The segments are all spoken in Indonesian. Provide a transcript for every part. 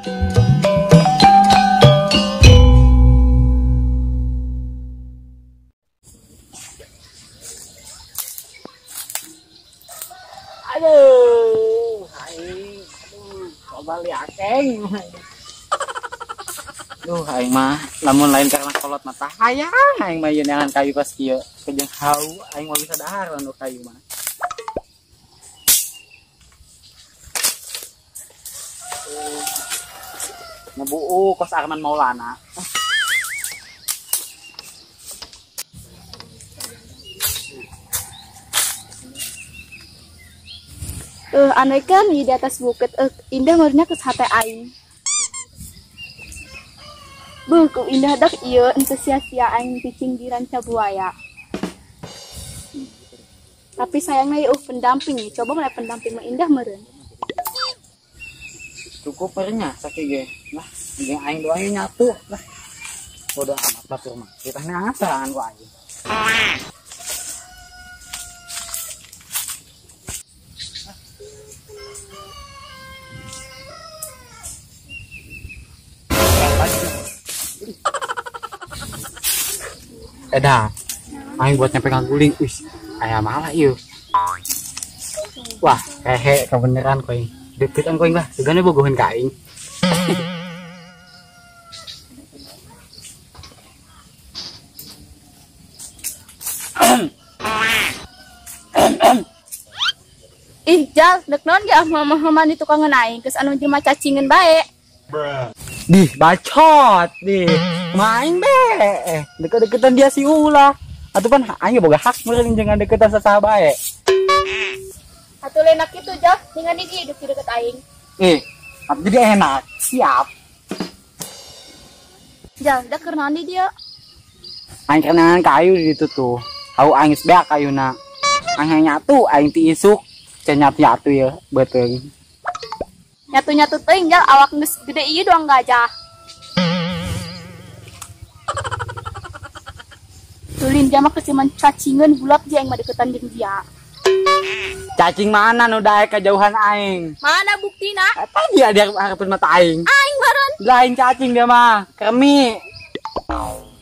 Aduh, coba lihat keng. Duh, aing mah lamun lain karena kolot mata hayang aing mah yeun neangan kayu pas kieu. Kejeng hau aing mah bisa dahar anu kayu mah. Ngebuu kos Arman Maulana. Aneh kan di atas bukit indah ngorinya ke hate aing. Ku indah dak ieu ente sia-sia aing di pinggiran Cabuaya. Tapi sayangnya pendamping nih. Coba mulai pendamping mah indah meureun. Cukup merenya sakit ge. Nah, jeung aing doang nyatu lah. Bodoh amat batur mah. Kita neangan serangan ku aing. Dah, aing buat nyampe ngaguling, wis, aya malah ieu. Wah, hehe, kebeneran koing. Deketan koing lah, segane bogoheun ka aing. Ih, Jal, dek naon ge mah itu kangen aing, geus anu jelema cacingeun bae. Dih, bacot, dih. Main be. Deket-deketan dia si ulah. Atuh pan aing boga hak meureun jeung deketan sasaha bae. Atuh lenak kitu, Jal, ningali di deket aing. Jadi enak. Siap. Jal, da keur naon di dieu? Aing kenangan kayu di ditu tuh. Hau aing geus beak kayuna. Aing nyatu aing ti isuk. Can nyatu-nyatu ya beuteung. Nyatu-nyatu teuing, Jal, awak geus gede ieu doang gajah. Tulin dia mah keciman cacingan bulap dia yang mah deketan jeung dia. Cacing mana nu daek kejauhan aing? Mana buktina? Apa dia hareupeun mata aing? Aing baron. Lain cacing dia mah, kermi.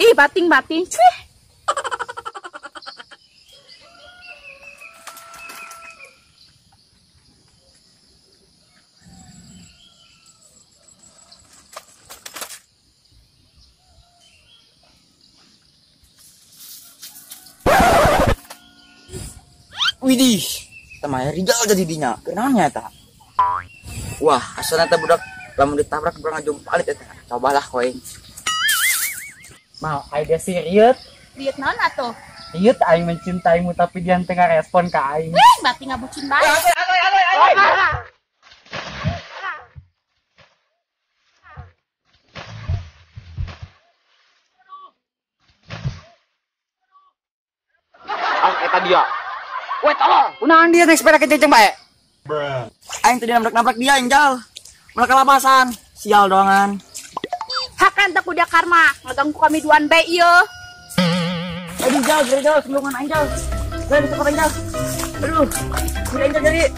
Ih, bating-bating. Cuy. Widih, sama Rizal jadi dinya. Kenanya tak? Wah, asalnya tak budak lamun ditabrak kurang aja palit eta. Cobalah koing. Mau ide serius? Lihat naon atuh? Ieu aing mencintaimu tapi dia teu ngarespon ka aing. Wih, bating ngabucin bae. Eta dia. Weh, tolong. Kunaon dia naik sepeda kenceng bae? Aing tadi nabrak-nabrak dia Injal. Malah kalabasan. Sial doangan. Hakan tak udah karma, ngeganggu kami duan bae ieu. Aduh, Jal, sebelungan Aing Jal. Gue bisa Aing Jal. Aduh, udah Aing Jal jadi.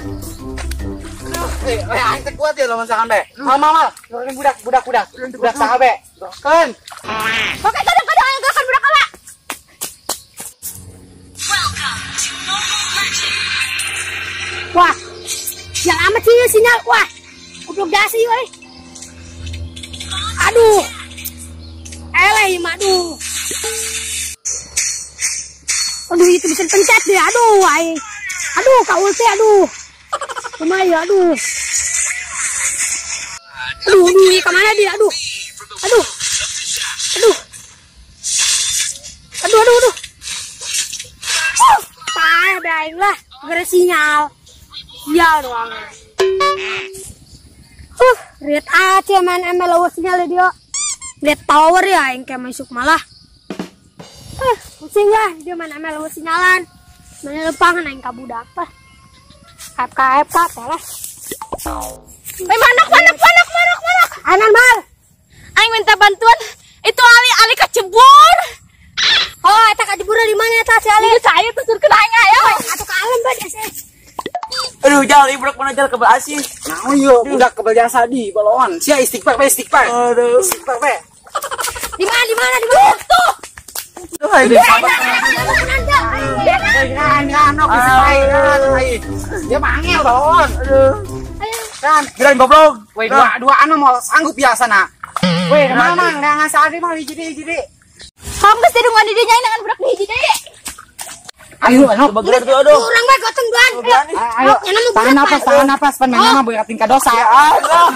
Aduh, aing teh kuat ya lawan sangan bae. Mal. Budak saha bae. Kan. Oke, kadang-kadang aing gerakan budak kala. Wah, yang amat sih sinyal. Wah, udah gasi weh. Aduh, aduh. Aduh, itu bisa pencet deh. Aduh, kak ulti, aduh. Lumayan, aduh. Aduh, kemana dia? Aduh. Baik lah, gara sinyal. Sial doang. Lihat aja main ML lawas sinyal dia. Lihat power ya, yang kayak masuk malah. Pusing lah, dia main ML lawas sinyalan. Mana lepangan yang kabudak lah. FK telah. Manak. Anan mal. Aing minta bantuan. Itu Ali kecebur. Oh, eta kecebur di mana eta si Ali? Saya tutur ke aing ya. Atuh ka alam bae sih. Aduh, Jal, ibruk pernah jalan ke Basi. Nah, yuk, udah kebiasa di balon. Sia istighfar, Pak, istighfar. Aduh. Istighfar, Pak. Di mana? Tuh. Aduh. Dia mangel balon. Aduh. Kan, Kirain goblok. weh dua anak mau sanggup biasa nak. Weh, kemana? Nggak ngasih mah hiji. Kamu geus teh dengan didinya dengan budak di hiji deui. Ayo, ayo. Coba gerak dulu, aduh. Urang bae gotong duan. Ayo, tahan napas, pan mainnya mah beratin ka dosa. Aduh.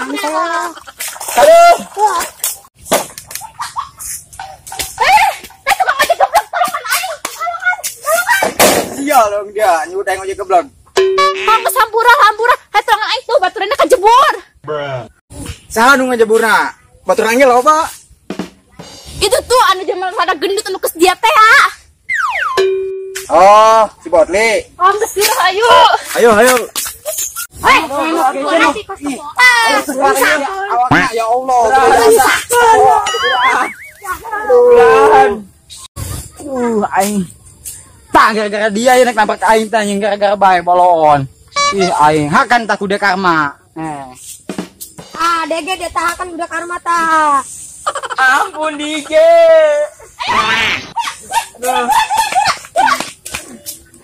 Tukang ojek geblek tolongan aing. Iya dong dia, nyudah yang ojek geblek. Kamu geus hampura. Tolongan aing tuh baturanna kejebur. Saha nu ngajeburna? Baturan ge loba. Itu tuh anu jaman rada gendut anu keus dia teh. Oh, si Botli. Kamu geus sirah ayo. Ayo. Awaknya ya Allah. Aing. Tak gara-gara dia yang nabrak aing tanya gara-gara bae balon. Ih, aing hakan tak kuda karma. DG dia tahakan budak karma tah. Ampun Dige.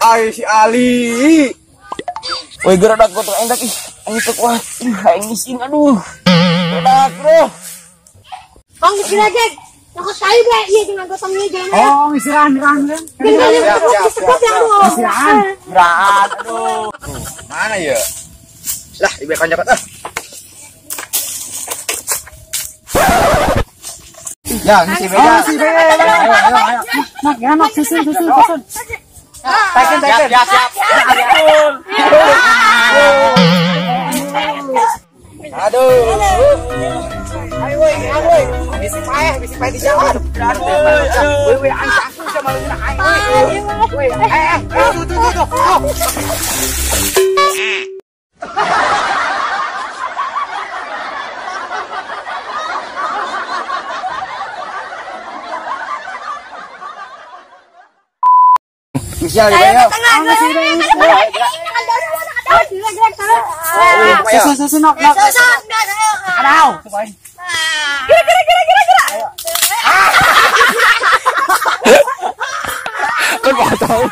Ayo si Ali. Woi gerak dak gotong endak ih. Ini tuh kuat. Aing ngising aduh. Gerak, bro. Bang geus aja. Aku tahu be ieu jeung gotong ieu jeung. Oh, istirahat. Istirahat. Aduh. Mana ya? Lah, ibu kan cepat ah. Ya, ngisi beda. Ayo. Nak, ya nak susun. Taken. Siap. Aduh. Ayo, woi. Bisi paeh di jalan. Woi, aing sama lu nak aing. Woi, tuh. Sial ya. Susun. Aduh. Kira. Kan mau tahu.